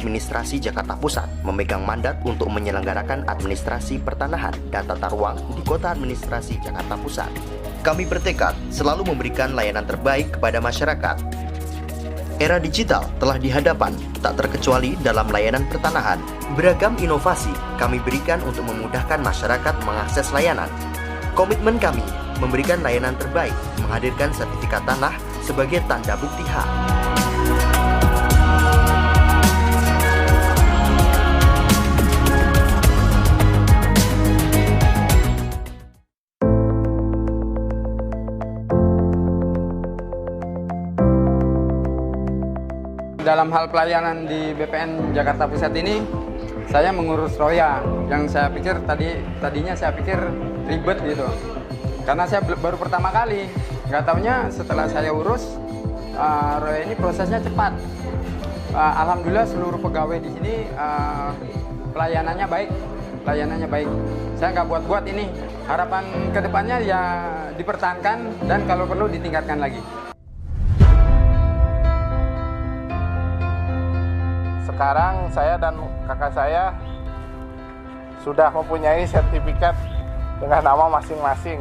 Administrasi Jakarta Pusat memegang mandat untuk menyelenggarakan administrasi pertanahan dan tata ruang di Kota Administrasi Jakarta Pusat. Kami bertekad selalu memberikan layanan terbaik kepada masyarakat. Era digital telah di hadapan, tak terkecuali dalam layanan pertanahan. Beragam inovasi kami berikan untuk memudahkan masyarakat mengakses layanan. Komitmen kami memberikan layanan terbaik, menghadirkan sertifikat tanah sebagai tanda bukti hak. Dalam hal pelayanan di BPN Jakarta Pusat ini, saya mengurus Roya yang saya pikir tadinya saya pikir ribet gitu. Karena saya baru pertama kali, nggak taunya setelah saya urus Roya ini prosesnya cepat. Alhamdulillah seluruh pegawai di sini pelayanannya baik. Saya nggak buat-buat ini. Harapan kedepannya ya dipertahankan dan kalau perlu ditingkatkan lagi. Sekarang saya dan kakak saya sudah mempunyai sertifikat dengan nama masing-masing.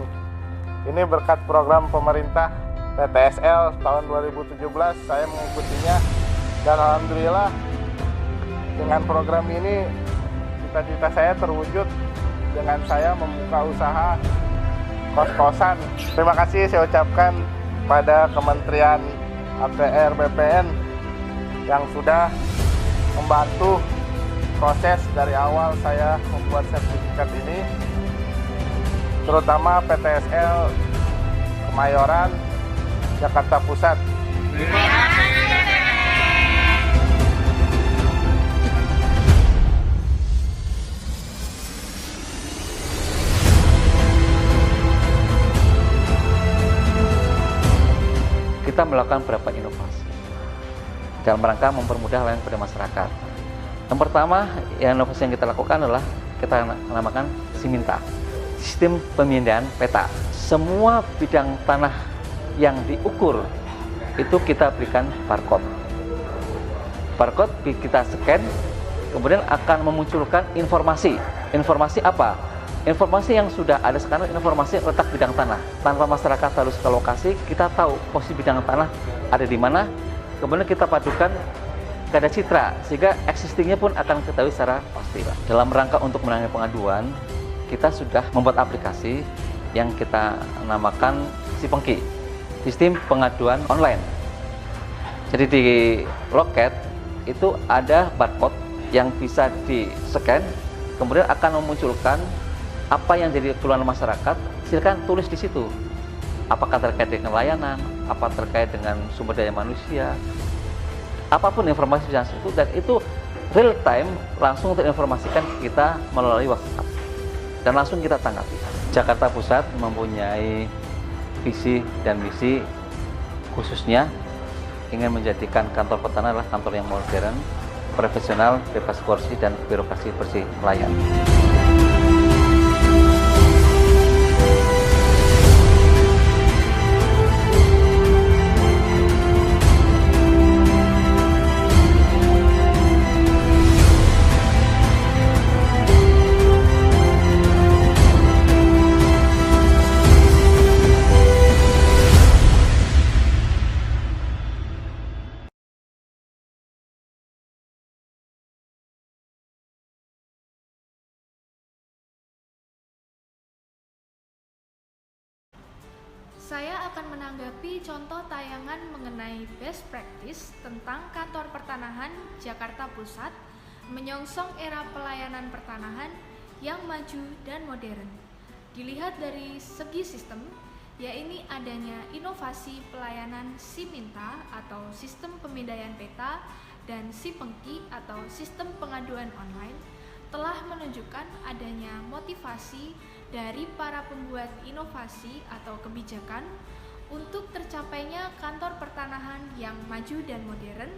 Ini berkat program pemerintah PTSL tahun 2017 saya mengikutinya dan alhamdulillah dengan program ini cita-cita saya terwujud dengan saya membuka usaha kos-kosan. Terima kasih saya ucapkan pada Kementerian APR BPN yang sudah membantu proses dari awal saya membuat sertifikat ini, terutama PTSL Kemayoran, Jakarta Pusat. Kita melakukan beberapa inovasi dalam rangka mempermudah layanan kepada masyarakat. Yang pertama, inovasi yang kita lakukan adalah kita namakan Siminta, sistem pemindaian peta. Semua bidang tanah yang diukur itu kita berikan barcode. Barcode kita scan, kemudian akan memunculkan informasi. Informasi apa? Informasi yang sudah ada sekarang, informasi letak bidang tanah. Tanpa masyarakat harus ke lokasi, kita tahu posisi bidang tanah ada di mana. Kemudian kita padukan kepada citra, sehingga existingnya pun akan diketahui secara pasti, Pak. Dalam rangka untuk menangani pengaduan, kita sudah membuat aplikasi yang kita namakan Sipengki, sistem pengaduan online. Jadi di loket itu ada barcode yang bisa di-scan, kemudian akan memunculkan apa yang jadi keluhan masyarakat, silakan tulis di situ. Apakah terkait dengan layanan, apa terkait dengan sumber daya manusia, apapun informasi yang itu, dan itu real time langsung terinformasikan kita melalui WhatsApp dan langsung kita tanggapi. Jakarta Pusat mempunyai visi dan misi khususnya ingin menjadikan kantor pertanahan adalah kantor yang modern, profesional, bebas korupsi dan birokrasi bersih melayani. Saya akan menanggapi contoh tayangan mengenai best practice tentang kantor pertanahan Jakarta Pusat menyongsong era pelayanan pertanahan yang maju dan modern. Dilihat dari segi sistem, yaitu adanya inovasi pelayanan Siminta atau sistem pemindaian peta dan Sipengki atau sistem pengaduan online telah menunjukkan adanya motivasi dari para pembuat inovasi atau kebijakan untuk tercapainya kantor pertanahan yang maju dan modern,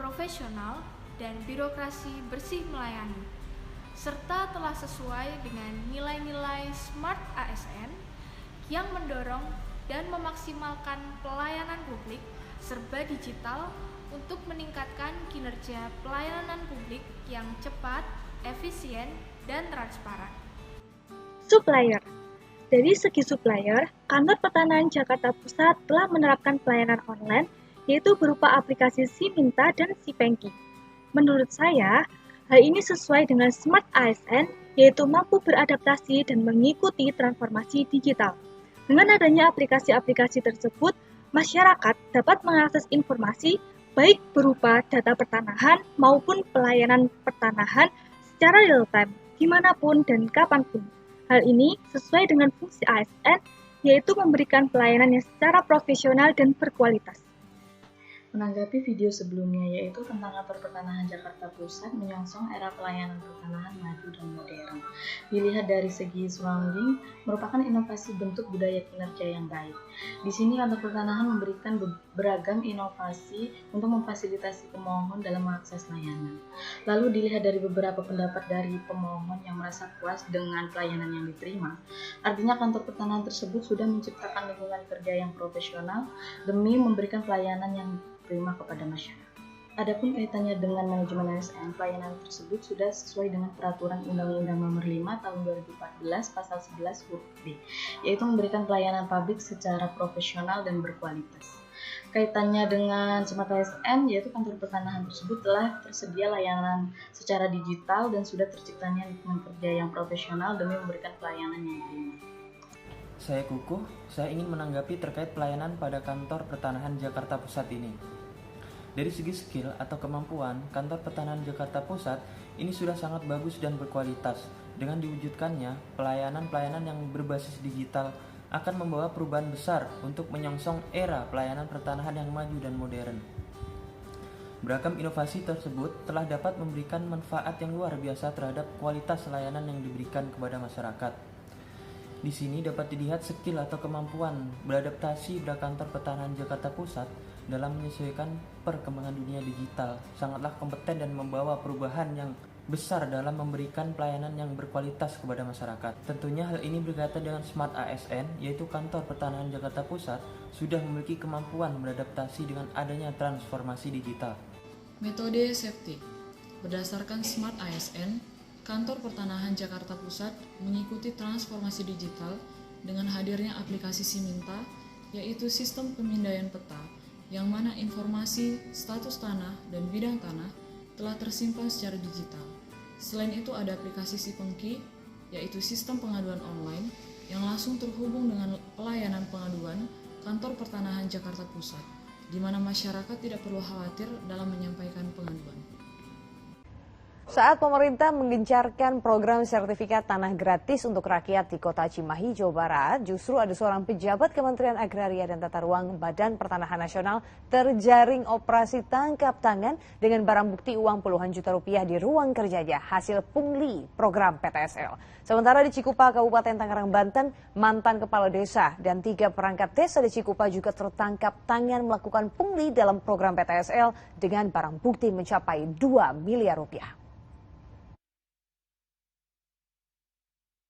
profesional, dan birokrasi bersih melayani, serta telah sesuai dengan nilai-nilai Smart ASN yang mendorong dan memaksimalkan pelayanan publik serba digital untuk meningkatkan kinerja pelayanan publik yang cepat, efisien, dan transparan. Supplier. Dari segi supplier, Kantor Pertanahan Jakarta Pusat telah menerapkan pelayanan online, yaitu berupa aplikasi Siminta dan Sipengki. Menurut saya, hal ini sesuai dengan Smart ASN, yaitu mampu beradaptasi dan mengikuti transformasi digital. Dengan adanya aplikasi-aplikasi tersebut, masyarakat dapat mengakses informasi baik berupa data pertanahan maupun pelayanan pertanahan secara real-time, dimanapun dan kapanpun. Hal ini sesuai dengan fungsi ASN, yaitu memberikan pelayanan yang secara profesional dan berkualitas. Menanggapi video sebelumnya, yaitu tentang Kantor Pertanahan Jakarta Pusat menyongsong era pelayanan pertanahan maju dan modern. Dilihat dari segi surrounding, merupakan inovasi bentuk budaya kinerja yang baik. Di sini Kantor Pertanahan memberikan beragam inovasi untuk memfasilitasi pemohon dalam mengakses layanan. Lalu dilihat dari beberapa pendapat dari pemohon yang merasa puas dengan pelayanan yang diterima, artinya Kantor Pertanahan tersebut sudah menciptakan lingkungan kerja yang profesional demi memberikan pelayanan yang prima kepada masyarakat. Adapun kaitannya dengan manajemen ASN, pelayanan tersebut sudah sesuai dengan peraturan Undang-Undang Nomor 5 Tahun 2014 Pasal 11 huruf B, yaitu memberikan pelayanan publik secara profesional dan berkualitas. Kaitannya dengan Smart ASN, yaitu Kantor Pertanahan tersebut telah tersedia layanan secara digital dan sudah terciptanya lingkungan kerja yang profesional demi memberikan pelayanan yang prima. Saya Kukuh, saya ingin menanggapi terkait pelayanan pada Kantor Pertanahan Jakarta Pusat ini. Dari segi skill atau kemampuan, Kantor Pertanahan Jakarta Pusat ini sudah sangat bagus dan berkualitas. Dengan diwujudkannya, pelayanan-pelayanan yang berbasis digital akan membawa perubahan besar untuk menyongsong era pelayanan pertanahan yang maju dan modern. Beragam inovasi tersebut telah dapat memberikan manfaat yang luar biasa terhadap kualitas layanan yang diberikan kepada masyarakat. Di sini dapat dilihat skill atau kemampuan beradaptasi pada Kantor Pertanahan Jakarta Pusat dalam menyesuaikan perkembangan dunia digital. Sangatlah kompeten dan membawa perubahan yang besar dalam memberikan pelayanan yang berkualitas kepada masyarakat. Tentunya hal ini berkaitan dengan Smart ASN, yaitu Kantor Pertanahan Jakarta Pusat sudah memiliki kemampuan beradaptasi dengan adanya transformasi digital. Metode safety. Berdasarkan Smart ASN, Kantor Pertanahan Jakarta Pusat mengikuti transformasi digital dengan hadirnya aplikasi Siminta, yaitu sistem pemindaian peta, yang mana informasi, status tanah, dan bidang tanah telah tersimpan secara digital. Selain itu ada aplikasi Sipengki, yaitu sistem pengaduan online yang langsung terhubung dengan pelayanan pengaduan Kantor Pertanahan Jakarta Pusat, di mana masyarakat tidak perlu khawatir dalam menyampaikan pengaduan. Saat pemerintah menggencarkan program sertifikat tanah gratis untuk rakyat di Kota Cimahi, Jawa Barat, justru ada seorang pejabat Kementerian Agraria dan Tata Ruang Badan Pertanahan Nasional terjaring operasi tangkap tangan dengan barang bukti uang puluhan juta rupiah di ruang kerjanya hasil pungli program PTSL. Sementara di Cikupa, Kabupaten Tangerang, Banten, mantan kepala desa dan 3 perangkat desa di Cikupa juga tertangkap tangan melakukan pungli dalam program PTSL dengan barang bukti mencapai 2 miliar rupiah.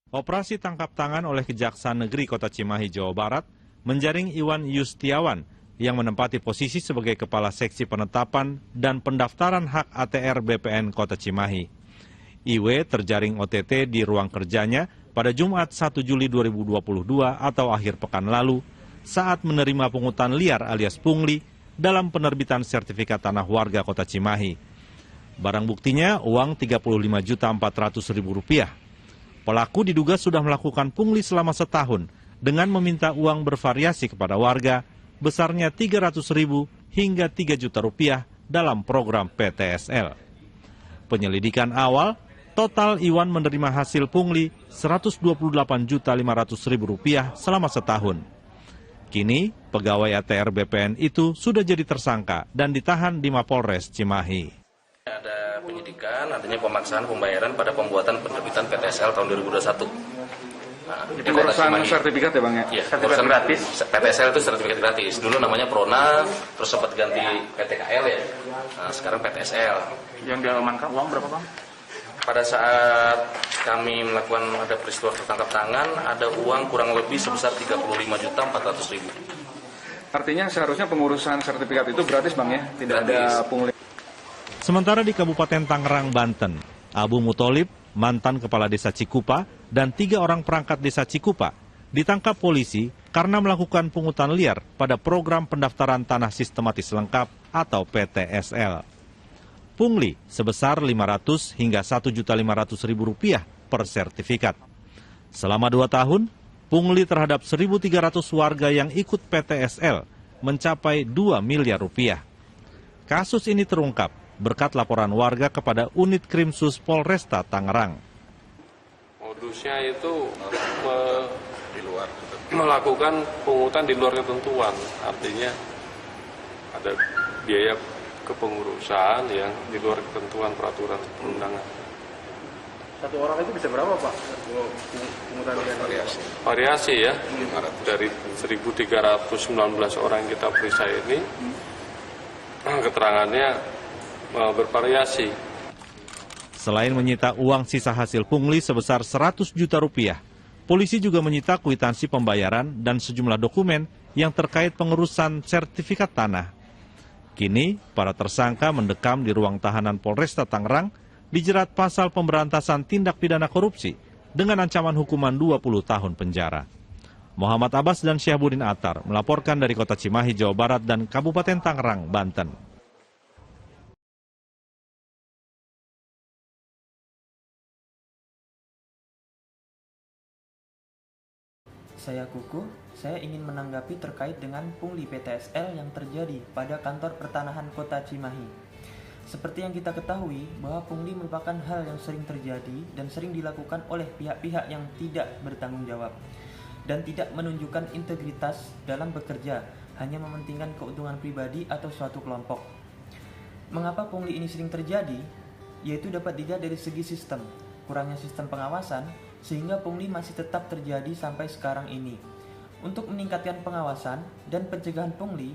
Operasi tangkap tangan oleh Kejaksaan Negeri Kota Cimahi, Jawa Barat menjaring Iwan Yustiawan yang menempati posisi sebagai Kepala Seksi Penetapan dan Pendaftaran Hak ATR BPN Kota Cimahi. Iwe terjaring OTT di ruang kerjanya pada Jumat 1 Juli 2022 atau akhir pekan lalu saat menerima pungutan liar alias pungli dalam penerbitan sertifikat tanah warga Kota Cimahi. Barang buktinya uang Rp35.400.000. Pelaku diduga sudah melakukan pungli selama setahun dengan meminta uang bervariasi kepada warga besarnya Rp300.000 hingga Rp3 juta dalam program PTSL. Penyelidikan awal, total Iwan menerima hasil pungli Rp128.500.000 selama setahun. Kini, pegawai ATR BPN itu sudah jadi tersangka dan ditahan di Mapolres Cimahi. Ada penyidikan, artinya pemaksaan pembayaran pada pembuatan penerbitan PTSL tahun 2021. Nah, itu urusan sertifikat ya Bang ya? Iya, sertifikat gratis? PTSL itu sertifikat gratis. Dulu namanya Prona, terus sempat ganti PTKL ya. Nah, sekarang PTSL. Yang diamankan uang berapa Bang? Pada saat kami melakukan ada peristiwa tertangkap tangan, ada uang kurang lebih sebesar Rp35.400.000. Artinya seharusnya pengurusan sertifikat itu gratis Bang ya, tidak ada pungli. Sementara di Kabupaten Tangerang, Banten, Abu Mutolib, mantan Kepala Desa Cikupa, dan 3 orang perangkat Desa Cikupa ditangkap polisi karena melakukan pungutan liar pada program pendaftaran tanah sistematis lengkap atau PTSL. Pungli sebesar Rp500 hingga Rp1.500.000 per sertifikat. Selama 2 tahun, pungli terhadap 1.300 warga yang ikut PTSL mencapai Rp2 miliar. Kasus ini terungkap berkat laporan warga kepada Unit Krimsus Polresta Tangerang. Modusnya itu melakukan pungutan di luar ketentuan, artinya ada biaya kepengurusan yang di luar ketentuan peraturan perundangan. Satu orang itu bisa berapa Pak? Pungutan Variasi ya, dari 1.319 orang yang kita periksa ini, keterangannya bervariasi. Selain menyita uang sisa hasil pungli sebesar Rp100 juta, polisi juga menyita kwitansi pembayaran dan sejumlah dokumen yang terkait pengurusan sertifikat tanah. Kini, para tersangka mendekam di ruang tahanan Polresta Tangerang, dijerat pasal pemberantasan tindak pidana korupsi dengan ancaman hukuman 20 tahun penjara. Muhammad Abbas dan Syahbudin Atar melaporkan dari Kota Cimahi, Jawa Barat dan Kabupaten Tangerang, Banten. Saya Kuku, saya ingin menanggapi terkait dengan pungli PTSL yang terjadi pada kantor pertanahan Kota Cimahi. Seperti yang kita ketahui bahwa pungli merupakan hal yang sering terjadi dan sering dilakukan oleh pihak-pihak yang tidak bertanggung jawab dan tidak menunjukkan integritas dalam bekerja, hanya mementingkan keuntungan pribadi atau suatu kelompok. Mengapa pungli ini sering terjadi? Yaitu dapat dilihat dari segi sistem, kurangnya sistem pengawasan, sehingga pungli masih tetap terjadi sampai sekarang ini. Untuk meningkatkan pengawasan dan pencegahan pungli,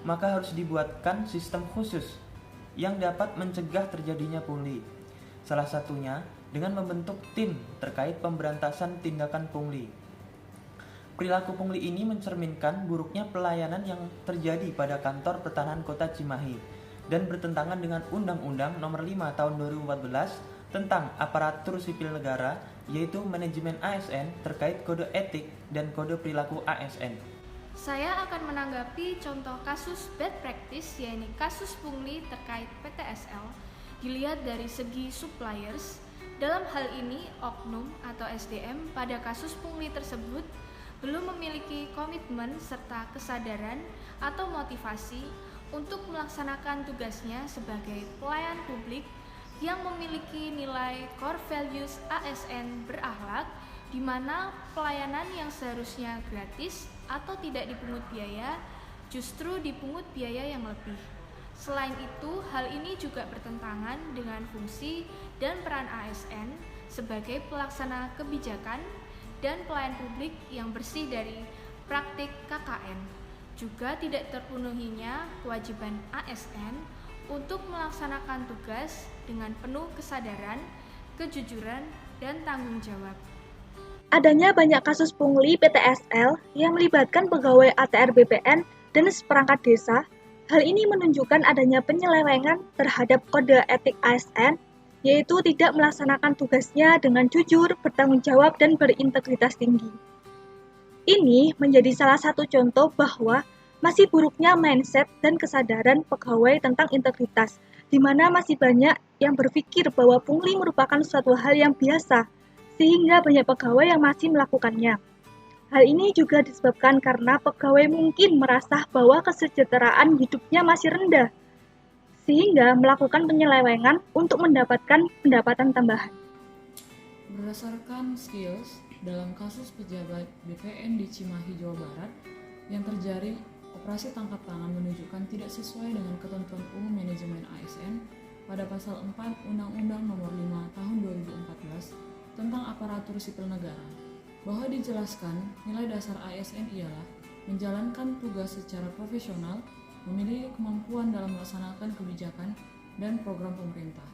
maka harus dibuatkan sistem khusus yang dapat mencegah terjadinya pungli. Salah satunya dengan membentuk tim terkait pemberantasan tindakan pungli. Perilaku pungli ini mencerminkan buruknya pelayanan yang terjadi pada kantor pertanahan Kota Cimahi dan bertentangan dengan Undang-Undang Nomor 5 Tahun 2014 tentang aparatur sipil negara, yaitu manajemen ASN terkait kode etik dan kode perilaku ASN. Saya akan menanggapi contoh kasus bad practice, yaitu kasus pungli terkait PTSL, dilihat dari segi suppliers. Dalam hal ini, oknum atau SDM pada kasus pungli tersebut belum memiliki komitmen serta kesadaran atau motivasi untuk melaksanakan tugasnya sebagai pelayan publik yang memiliki nilai core values ASN berakhlak, di mana pelayanan yang seharusnya gratis atau tidak dipungut biaya justru dipungut biaya yang lebih. Selain itu, hal ini juga bertentangan dengan fungsi dan peran ASN sebagai pelaksana kebijakan dan pelayan publik yang bersih dari praktik KKN. Juga tidak terpenuhinya kewajiban ASN untuk melaksanakan tugas dengan penuh kesadaran, kejujuran, dan tanggung jawab. Adanya banyak kasus pungli PTSL yang melibatkan pegawai ATR BPN dan seperangkat desa. Hal ini menunjukkan adanya penyelewengan terhadap kode etik ASN, yaitu tidak melaksanakan tugasnya dengan jujur, bertanggung jawab, dan berintegritas tinggi. Ini menjadi salah satu contoh bahwa masih buruknya mindset dan kesadaran pegawai tentang integritas, di mana masih banyak yang berpikir bahwa pungli merupakan suatu hal yang biasa, sehingga banyak pegawai yang masih melakukannya. Hal ini juga disebabkan karena pegawai mungkin merasa bahwa kesejahteraan hidupnya masih rendah, sehingga melakukan penyelewengan untuk mendapatkan pendapatan tambahan. Berdasarkan skills, dalam kasus pejabat BPN di Cimahi, Jawa Barat, yang terjadi operasi tangkap tangan menunjukkan tidak sesuai dengan ketentuan umum manajemen ASN pada pasal 4 Undang-Undang Nomor 5 Tahun 2014 tentang aparatur sipil negara, bahwa dijelaskan nilai dasar ASN ialah menjalankan tugas secara profesional, memiliki kemampuan dalam melaksanakan kebijakan dan program pemerintah.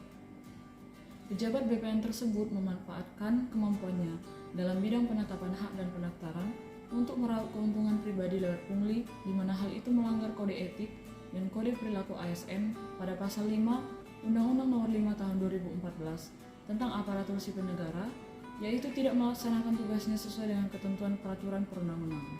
Pejabat BPN tersebut memanfaatkan kemampuannya dalam bidang penetapan hak dan pendaftaran untuk meraup keuntungan pribadi lewat pungli, di mana hal itu melanggar kode etik dan kode perilaku ASN pada pasal 5 Undang-Undang Nomor 5 Tahun 2014 tentang aparatur sipil negara, yaitu tidak melaksanakan tugasnya sesuai dengan ketentuan peraturan perundang-undangan.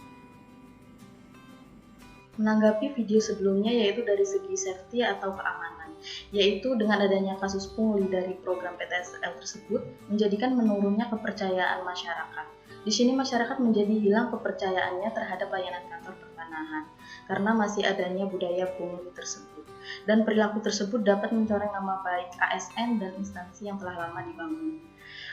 Menanggapi video sebelumnya yaitu dari segi safety atau keamanan, yaitu dengan adanya kasus pungli dari program PTSL tersebut menjadikan menurunnya kepercayaan masyarakat. Di sini masyarakat menjadi hilang kepercayaannya terhadap layanan kantor pertanahan karena masih adanya budaya pungli tersebut. Dan perilaku tersebut dapat mencoreng nama baik ASN dan instansi yang telah lama dibangun.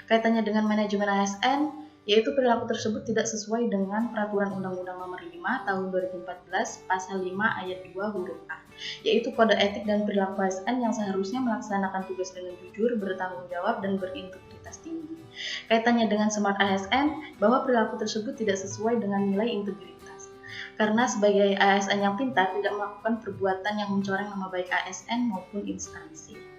Kaitannya dengan manajemen ASN, yaitu perilaku tersebut tidak sesuai dengan Peraturan Undang-Undang Nomor 5 Tahun 2014 Pasal 5 Ayat 2 huruf A, yaitu kode etik dan perilaku ASN yang seharusnya melaksanakan tugas dengan jujur, bertanggung jawab, dan berintegritas tinggi. Kaitannya dengan Smart ASN, bahwa perilaku tersebut tidak sesuai dengan nilai integritas. Karena sebagai ASN yang pintar tidak melakukan perbuatan yang mencoreng nama baik ASN maupun instansi.